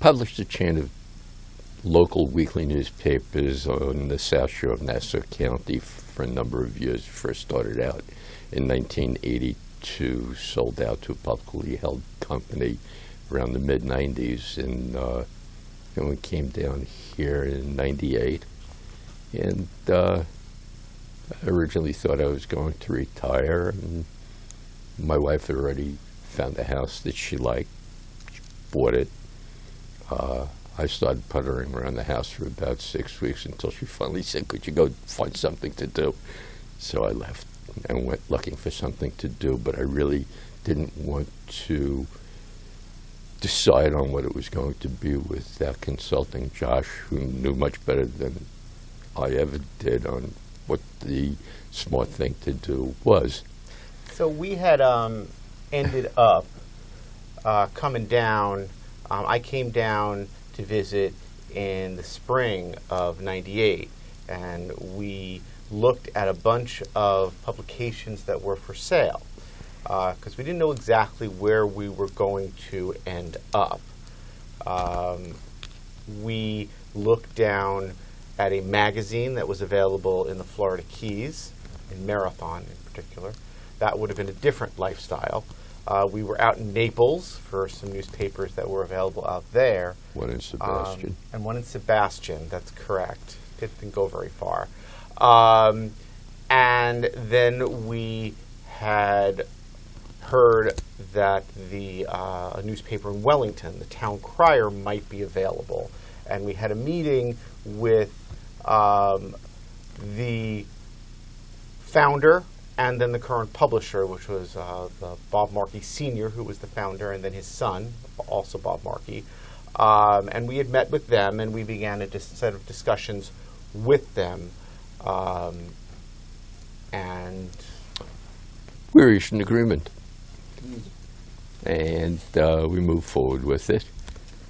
published a chain of local weekly newspapers on the South Shore of Nassau County for a number of years. First started out in 1982, sold out to a publicly held company around the mid-90s, and we came down here in 98. And I originally thought I was going to retire, and my wife had already found a house that she liked. She bought it. I started puttering around the house for about 6 weeks until she finally said, "Could you go find something to do?" So I left and went looking for something to do, but I really didn't want to decide on what it was going to be without consulting Josh, who knew much better than I ever did on what the smart thing to do was. So we had ended up coming down. I came down to visit in the spring of '98, and we looked at a bunch of publications that were for sale because we didn't know exactly where we were going to end up. We looked down at a magazine that was available in the Florida Keys, in Marathon in particular. That would have been a different lifestyle. We were out in Naples for some newspapers that were available out there. One in Sebastian. And one in Sebastian, that's correct. Didn't go very far. And then we had heard that a newspaper in Wellington, the Town-Crier, might be available. And we had a meeting with the founder and then the current publisher, which was the Bob Markey Sr., who was the founder, and then his son, also Bob Markey. And we had met with them, and we began a set of discussions with them. And we reached an agreement. And we moved forward with it.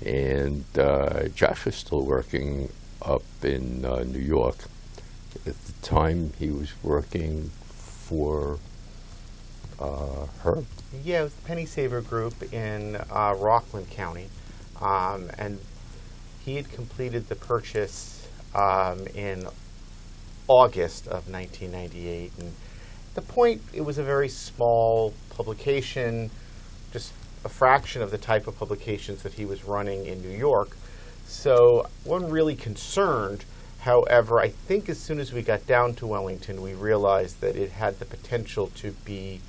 And Josh was still working up in New York. At the time, he was working for her. Yeah, it was the Penny Saver Group in Rockland County. And he had completed the purchase in August of 1998. And at the point, it was a very small publication, just a fraction of the type of publications that he was running in New York. So I wasn't really concerned. However, I think as soon as we got down to Wellington, we realized that it had the potential to be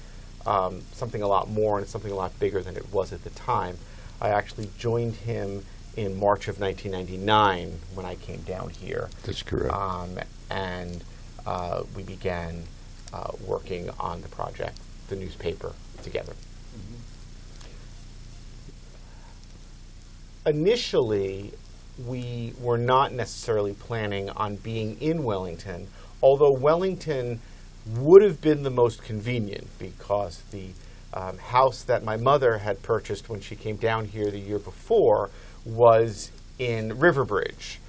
something a lot more and something a lot bigger than it was at the time. I actually joined him in March of 1999 when I came down here. That's correct. And we began working on the project, the newspaper, together. Initially, we were not necessarily planning on being in Wellington, although Wellington would have been the most convenient because the house that my mother had purchased when she came down here the year before was in Riverbridge.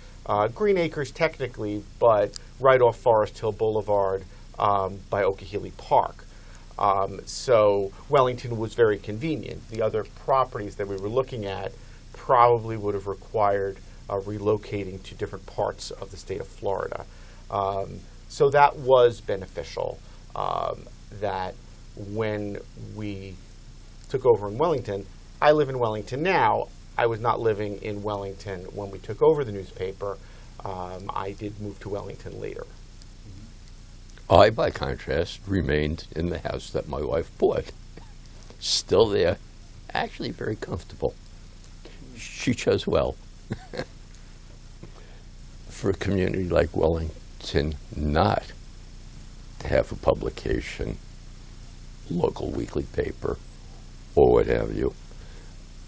Green Acres technically, but right off Forest Hill Boulevard by Okehilly Park. So Wellington was very convenient. The other properties that we were looking at probably would have required relocating to different parts of the state of Florida. So that was beneficial, that when we took over in Wellington, I live in Wellington now. I was not living in Wellington when we took over the newspaper. I did move to Wellington later. I, by contrast, remained in the house that my wife bought. Still there, actually very comfortable. She chose well. For a community like Wellington not to have a publication, local weekly paper, or what have you,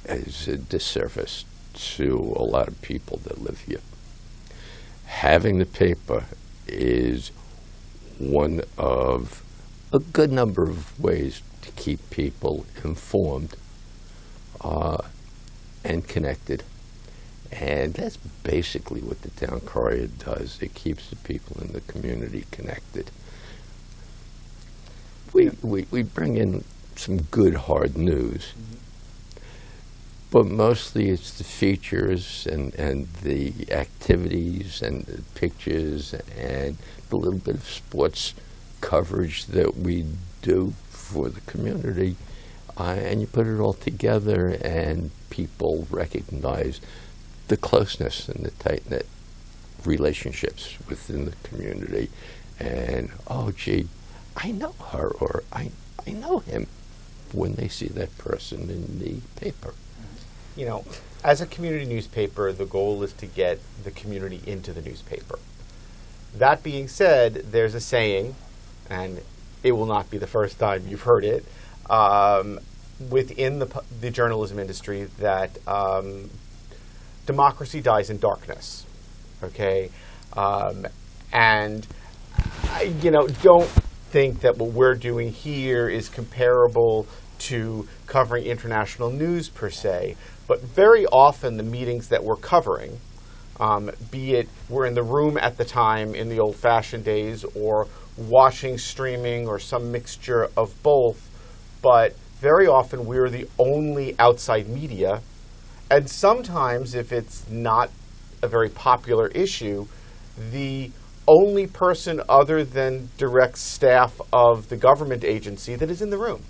is a disservice to a lot of people that live here. Having the paper is one of a good number of ways to keep people informed and connected. And that's basically what the Town-Crier does. It keeps the people in the community connected. We bring in some good, hard news. But mostly it's the features and the activities and the pictures and the little bit of sports coverage that we do for the community. And you put it all together and people recognize the closeness and the tight-knit relationships within the community. And, oh, gee, I know her or I know him when they see that person in the paper. You know, as a community newspaper, the goal is to get the community into the newspaper. That being said, there's a saying, and it will not be the first time you've heard it, within the journalism industry that democracy dies in darkness. Okay? And, don't think that what we're doing here is comparable to covering international news per se, but very often the meetings that we're covering, be it we're in the room at the time in the old-fashioned days or watching streaming or some mixture of both, but very often we're the only outside media, and sometimes if it's not a very popular issue, the only person other than direct staff of the government agency that is in the room.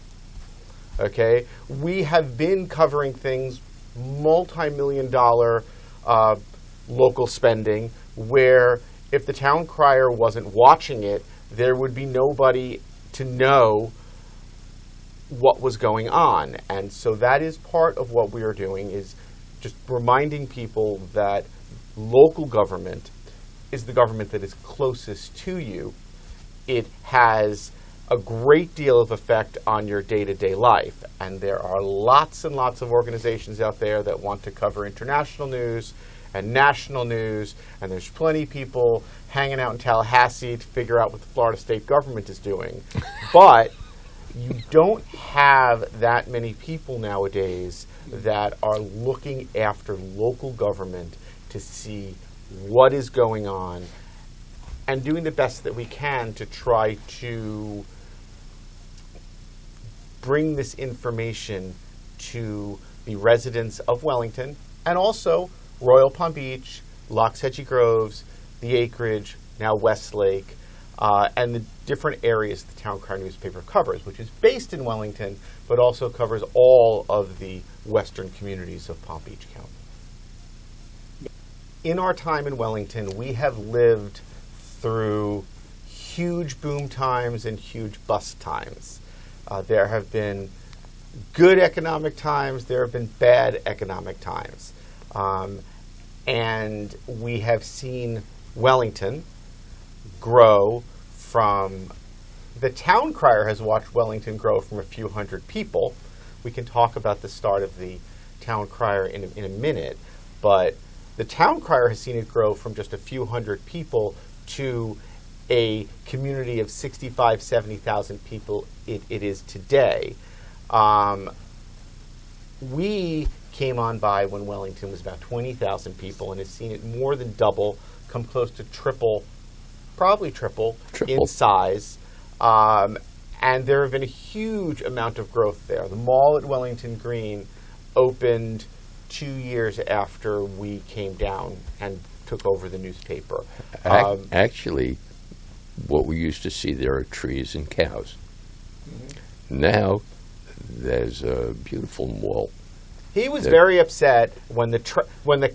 Okay? We have been covering things, multi-million-dollar local spending, where if the Town-Crier wasn't watching it, there would be nobody to know what was going on. And so that is part of what we are doing, is just reminding people that local government is the government that is closest to you. It has a great deal of effect on your day-to-day life. And there are lots and lots of organizations out there that want to cover international news and national news, and there's plenty of people hanging out in Tallahassee to figure out what the Florida state government is doing. But you don't have that many people nowadays that are looking after local government to see what is going on and doing the best that we can to try to bring this information to the residents of Wellington and also Royal Palm Beach, Loxahatchee Groves, the Acreage, now Westlake, and the different areas the Town-Crier newspaper covers, which is based in Wellington, but also covers all of the western communities of Palm Beach County. In our time in Wellington, we have lived through huge boom times and huge bust times. There have been good economic times, there have been bad economic times. And we have seen Wellington grow from, the Town-Crier has watched Wellington grow from a few hundred people. We can talk about the start of the Town-Crier in a minute, but the Town-Crier has seen it grow from just a few hundred people to a community of 65,000, 70,000 people it is today. We came on by when Wellington was about 20,000 people and has seen it more than double, come close to triple, probably triple in size. And there have been a huge amount of growth there. The mall at Wellington Green opened 2 years after we came down and took over the newspaper. Actually, what we used to see there are trees and cows. Mm-hmm. Now, there's a beautiful mall. He was very upset when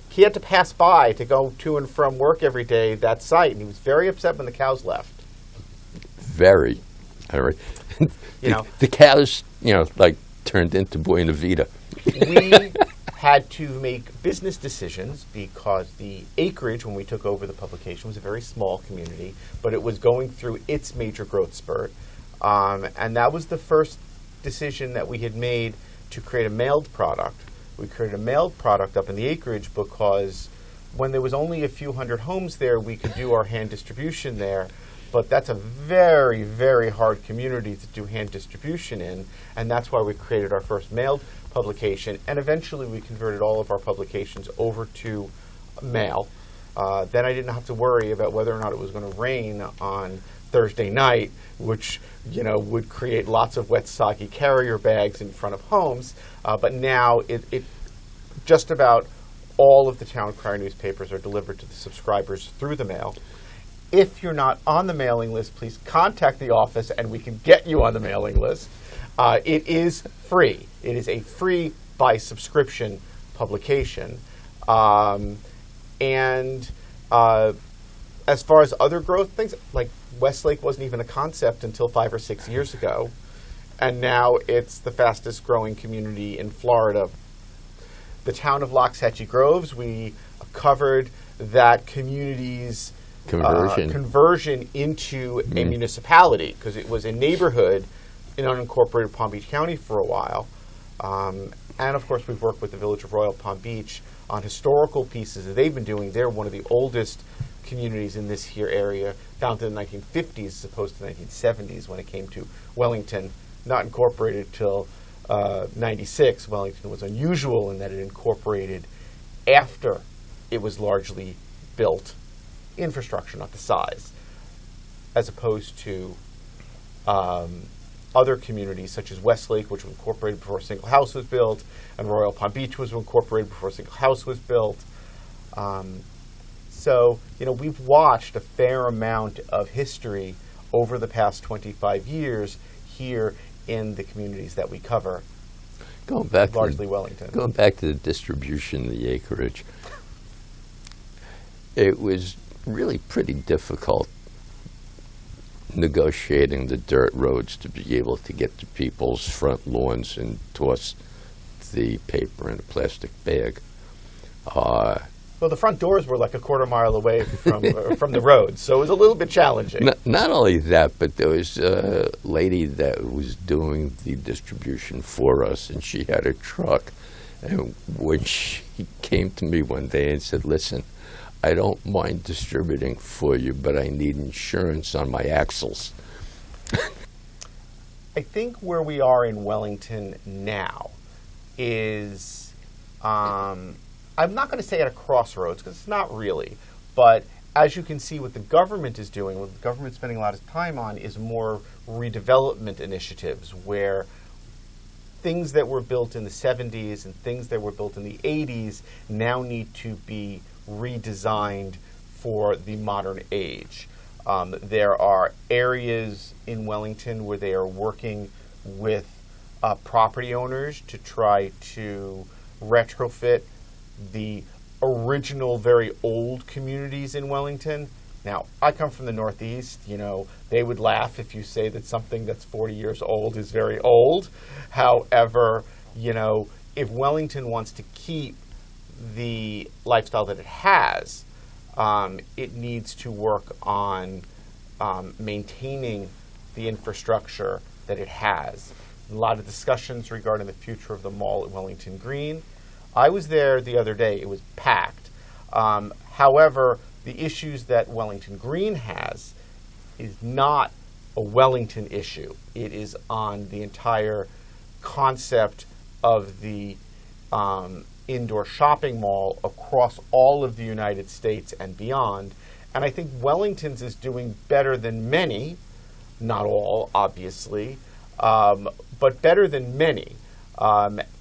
he had to pass by to go to and from work every day, that site, and he was very upset when the cows left. Very. All right. The cows, turned into Buena Vida. We had to make business decisions because the Acreage, when we took over the publication, was a very small community, but it was going through its major growth spurt. And that was the first decision that we had made to create a mailed product. We created a mailed product up in the Acreage because when there was only a few hundred homes there, we could do our hand distribution there. But that's a very, very hard community to do hand distribution in, and that's why we created our first mailed publication. And eventually we converted all of our publications over to mail. Then I didn't have to worry about whether or not it was going to rain on Thursday night, which would create lots of wet, soggy carrier bags in front of homes. But now just about all of the Town-Crier newspapers are delivered to the subscribers through the mail. If you're not on the mailing list, please contact the office and we can get you on the mailing list. It is free. It is a free by subscription publication. And as far as other growth things, like Westlake wasn't even a concept until 5 or 6 years ago. And now it's the fastest growing community in Florida. The town of Loxhatchee Groves, we covered that community's conversion into a municipality, because it was a neighborhood in unincorporated Palm Beach County for a while. And of course, we've worked with the Village of Royal Palm Beach on historical pieces that they've been doing. They're one of the oldest communities in this here area, down to the 1950s as opposed to the 1970s when it came to Wellington, not incorporated till 96. Wellington was unusual in that it incorporated after it was largely built, infrastructure, not the size, as opposed to other communities such as Westlake, which was incorporated before a single house was built, and Royal Palm Beach was incorporated before a single house was built. So, we've watched a fair amount of history over the past 25 years here in the communities that we cover, largely Wellington. Going back to the distribution of the acreage, it was really pretty difficult negotiating the dirt roads to be able to get to people's front lawns and toss the paper in a plastic bag. Well, the front doors were like a quarter mile away from the road, so it was a little bit challenging. Not only that, but there was a lady that was doing the distribution for us, and she had a truck. And when she came to me one day and said, "Listen, I don't mind distributing for you, but I need insurance on my axles." I think where we are in Wellington now is, I'm not going to say at a crossroads, because it's not really, but as you can see what the government is doing, what the government's spending a lot of time on is more redevelopment initiatives, where things that were built in the 70s and things that were built in the 80s now need to be redesigned for the modern age. There are areas in Wellington where they are working with property owners to try to retrofit the original very old communities in Wellington. Now, I come from the Northeast. They would laugh if you say that something that's 40 years old is very old. However, if Wellington wants to keep the lifestyle that it has, it needs to work on maintaining the infrastructure that it has. A lot of discussions regarding the future of the mall at Wellington Green. I was there the other day. It was packed. However, the issues that Wellington Green has is not a Wellington issue. It is on the entire concept of the indoor shopping mall across all of the United States and beyond. And I think Wellington's is doing better than many, not all, obviously, but better than many.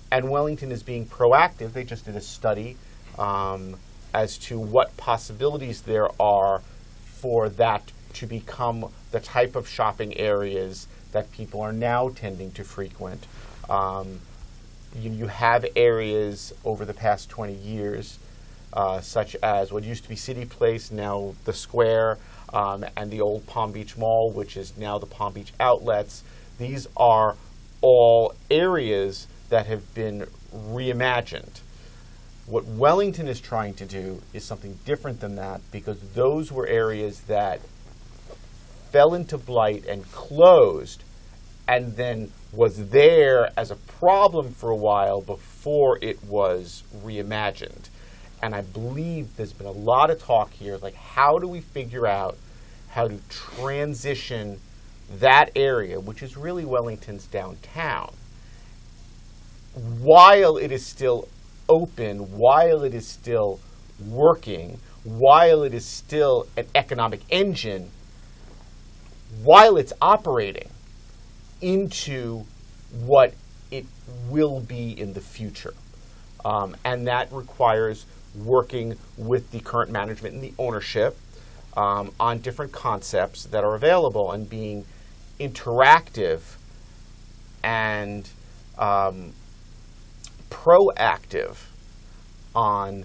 And Wellington is being proactive. They just did a study as to what possibilities there are for that to become the type of shopping areas that people are now tending to frequent. You have areas over the past 20 years, such as what used to be City Place, now the Square, and the old Palm Beach Mall, which is now the Palm Beach Outlets. These are all areas that have been reimagined. What Wellington is trying to do is something different than that, because those were areas that fell into blight and closed and then was there as a problem for a while before it was reimagined. And I believe there's been a lot of talk here, like how do we figure out how to transition that area, which is really Wellington's downtown, while it is still open, while it is still working, while it is still an economic engine, while it's operating into what it will be in the future. And that requires working with the current management and the ownership on different concepts that are available and being interactive and proactive on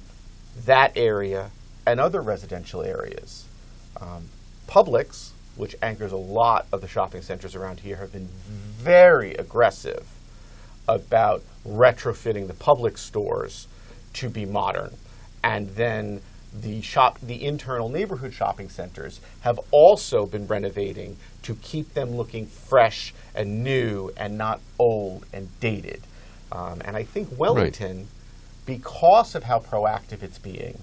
that area and other residential areas. Publix, which anchors a lot of the shopping centers around here, have been very aggressive about retrofitting the Publix stores to be modern. And then the internal neighborhood shopping centers have also been renovating to keep them looking fresh and new and not old and dated. And I think Wellington, because of how proactive it's being,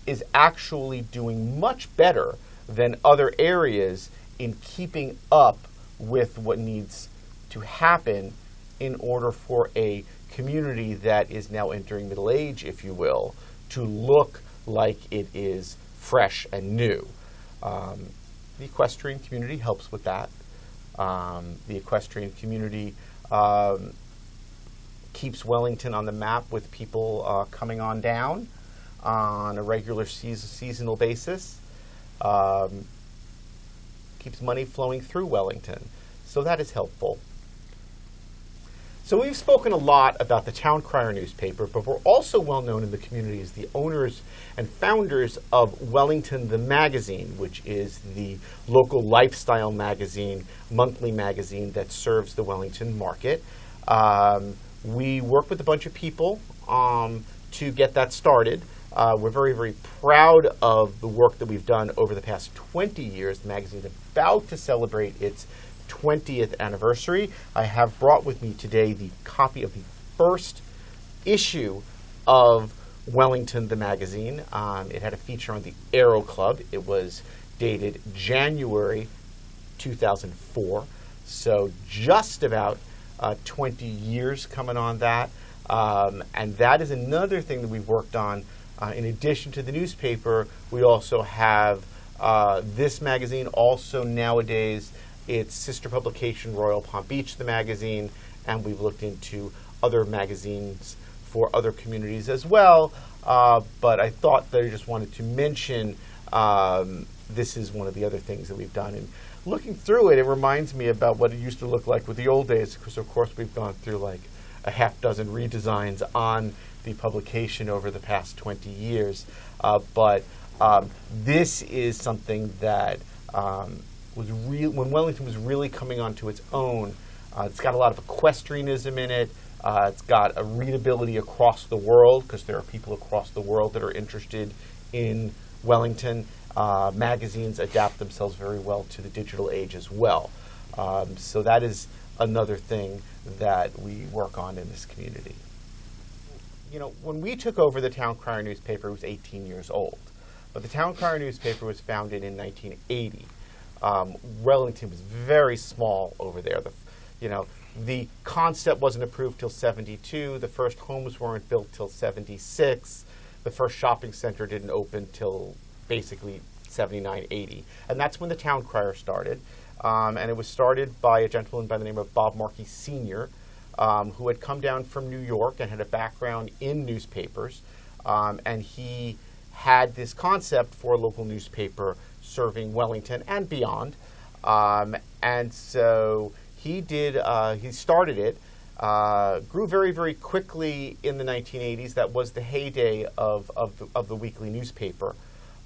is actually doing much better than other areas in keeping up with what needs to happen in order for a community that is now entering middle age, if you will, to look like it is fresh and new. The equestrian community helps with that. The equestrian community keeps Wellington on the map with people coming on down on a regular seasonal basis. Keeps money flowing through Wellington. So that is helpful. So we've spoken a lot about the Town-Crier newspaper, but we're also well known in the community as the owners and founders of Wellington the Magazine, which is the local lifestyle magazine, monthly magazine that serves the Wellington market. We work with a bunch of people to get that started. We're very, very proud of the work that we've done over the past 20 years. The magazine is about to celebrate its 20th anniversary. I have brought with me today the copy of the first issue of Wellington the Magazine. It had a feature on the Aero Club. It was dated January 2004, so just about 20 years coming on that. And that is another thing that we've worked on. In addition to the newspaper, we also have this magazine. Also nowadays, its sister publication, Royal Palm Beach, the magazine, and we've looked into other magazines for other communities as well. But I thought that I just wanted to mention this is one of the other things that we've done. And looking through it, it reminds me about what it used to look like with the old days, because of course we've gone through like a half dozen redesigns on the publication over the past 20 years. But this is something that was real when Wellington was really coming onto its own. It's got a lot of equestrianism in it. It's got a readability across the world, because there are people across the world that are interested in Wellington. Magazines adapt themselves very well to the digital age as well. So that is another thing that we work on in this community. You know, when we took over the Town-Crier newspaper, it was 18 years old. But the Town-Crier newspaper was founded in 1980. Wellington was very small over there. The concept wasn't approved till 72. The first homes weren't built till 76. The first shopping center didn't open till basically 79, 80. And that's when the Town-Crier started. And it was started by a gentleman by the name of Bob Markey Sr., who had come down from New York and had a background in newspapers. And he had this concept for a local newspaper serving Wellington and beyond. And so he started it, grew very, very quickly in the 1980s. That was the heyday of the weekly newspaper.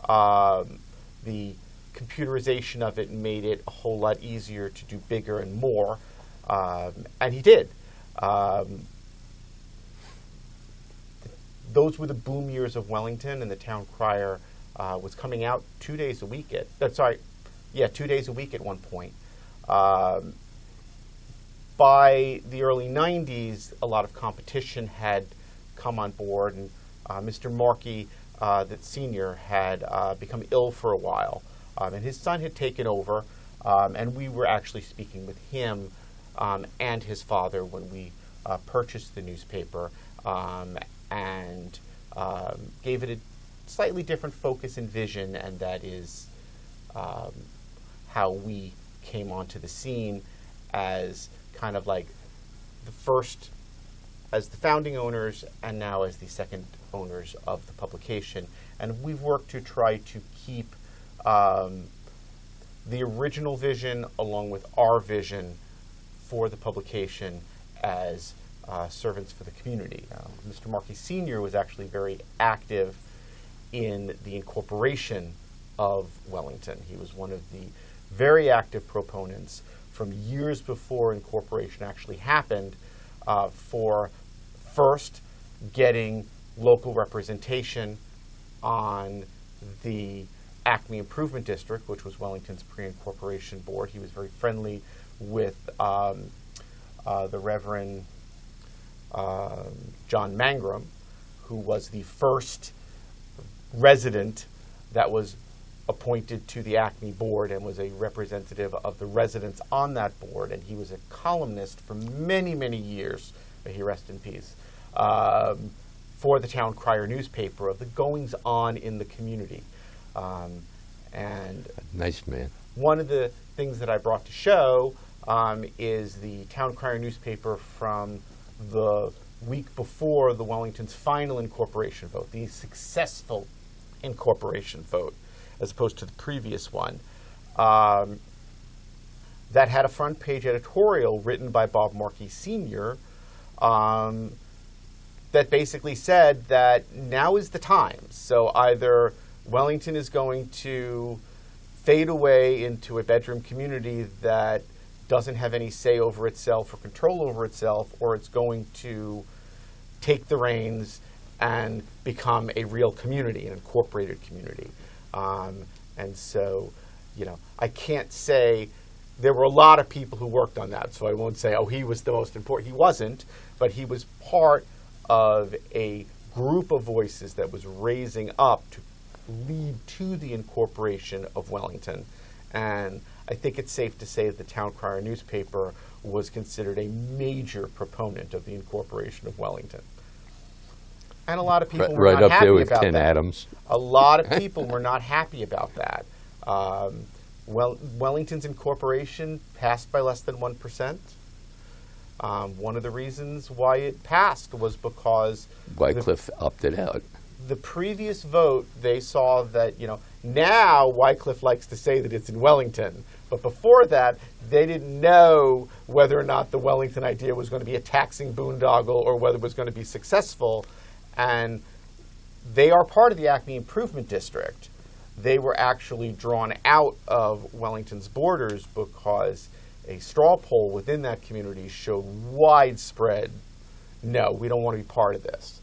The computerization of it made it a whole lot easier to do bigger and more. And he did. Those were the boom years of Wellington, and the Town-Crier was coming out 2 days a week 2 days a week at one point. By the early 90s, a lot of competition had come on board, and Mr. Markey, the senior, had become ill for a while, and his son had taken over, and we were actually speaking with him and his father when we purchased the newspaper, and gave it a slightly different focus and vision, and that is how we came onto the scene as kind of like the first as the founding owners and now as the second owners of the publication. And we've worked to try to keep the original vision along with our vision for the publication as servants for the community. Mr. Markey Sr. was actually very active in the incorporation of Wellington. He was one of the very active proponents from years before incorporation actually happened for first getting local representation on the Acme Improvement District, which was Wellington's pre-incorporation board. He was very friendly with the Reverend John Mangrum, who was the first resident that was appointed to the Acme board and was a representative of the residents on that board. And he was a columnist for many, many years, may he rest in peace, for the Town-Crier newspaper of the goings-on in the community. And nice man. One of the things that I brought to show is the Town-Crier newspaper from the week before the Wellington's final incorporation vote, the successful incorporation vote, as opposed to the previous one, that had a front page editorial written by Bob Markey Sr. That basically said that now is the time. So either Wellington is going to fade away into a bedroom community that doesn't have any say over itself or control over itself, or it's going to take the reins and become a real community, an incorporated community. And so, I can't say there were a lot of people who worked on that, so I won't say, oh, he was the most important. He wasn't, but he was part of a group of voices that was raising up to lead to the incorporation of Wellington. And I think it's safe to say that the Town-Crier newspaper was considered a major proponent of the incorporation of Wellington. And a lot of people were not happy about that. Right up there with Ken Adams. A lot of people were not happy about that. Wellington's incorporation passed by less than 1%. One of the reasons why it passed was because Wycliffe opted out. The previous vote, they saw that, now Wycliffe likes to say that it's in Wellington. But before that, they didn't know whether or not the Wellington idea was going to be a taxing boondoggle or whether it was going to be successful. And they are part of the Acme Improvement District. They were actually drawn out of Wellington's borders because a straw poll within that community showed widespread, no, we don't want to be part of this.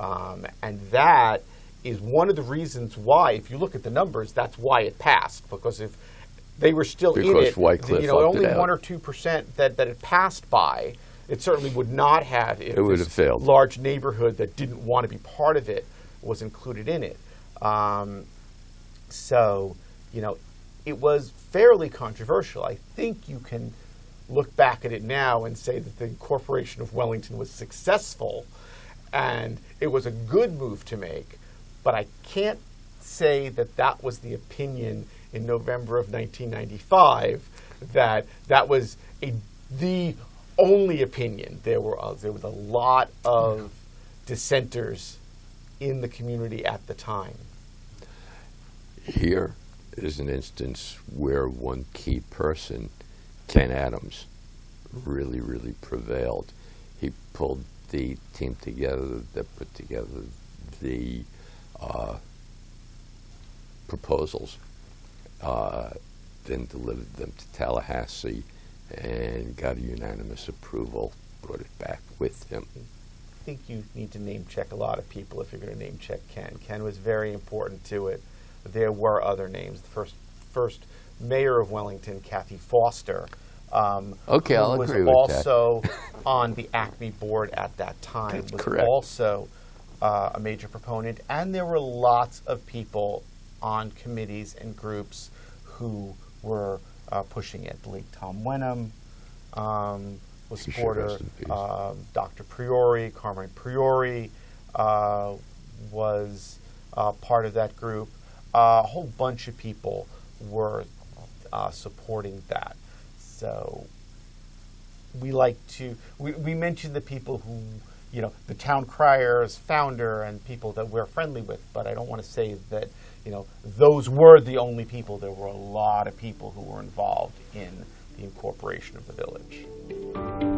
And that is one of the reasons why, if you look at the numbers, that's why it passed. Because if they were still in it, only 1 or 2% that it passed by, it certainly would not have if it would have failed. Large neighborhood that didn't want to be part of it was included in it. So, it was fairly controversial. I think you can look back at it now and say that the incorporation of Wellington was successful and it was a good move to make, but I can't say that that was the opinion in November of 1995, that was the only opinion. There was a lot of dissenters in the community at the time. Here is an instance where one key person, Ken Adams, really, really prevailed. He pulled the team together that put together the proposals, then delivered them to Tallahassee and got a unanimous approval, brought it back with him. I think you need to name check a lot of people if you're going to name check Ken. Ken was very important to it. There were other names. The first mayor of Wellington, Kathy Foster, I'll was agree with also on the Acme board at that time, That's was correct. also a major proponent. And there were lots of people on committees and groups who were pushing it. The late Tom Wenham was a supporter. Dr. Priori, Carmine Priori, was part of that group. A whole bunch of people were supporting that. So we mentioned the people who, the Town-Crier's founder and people that we're friendly with, but I don't want to say that, those were the only people. There were a lot of people who were involved in the incorporation of the village.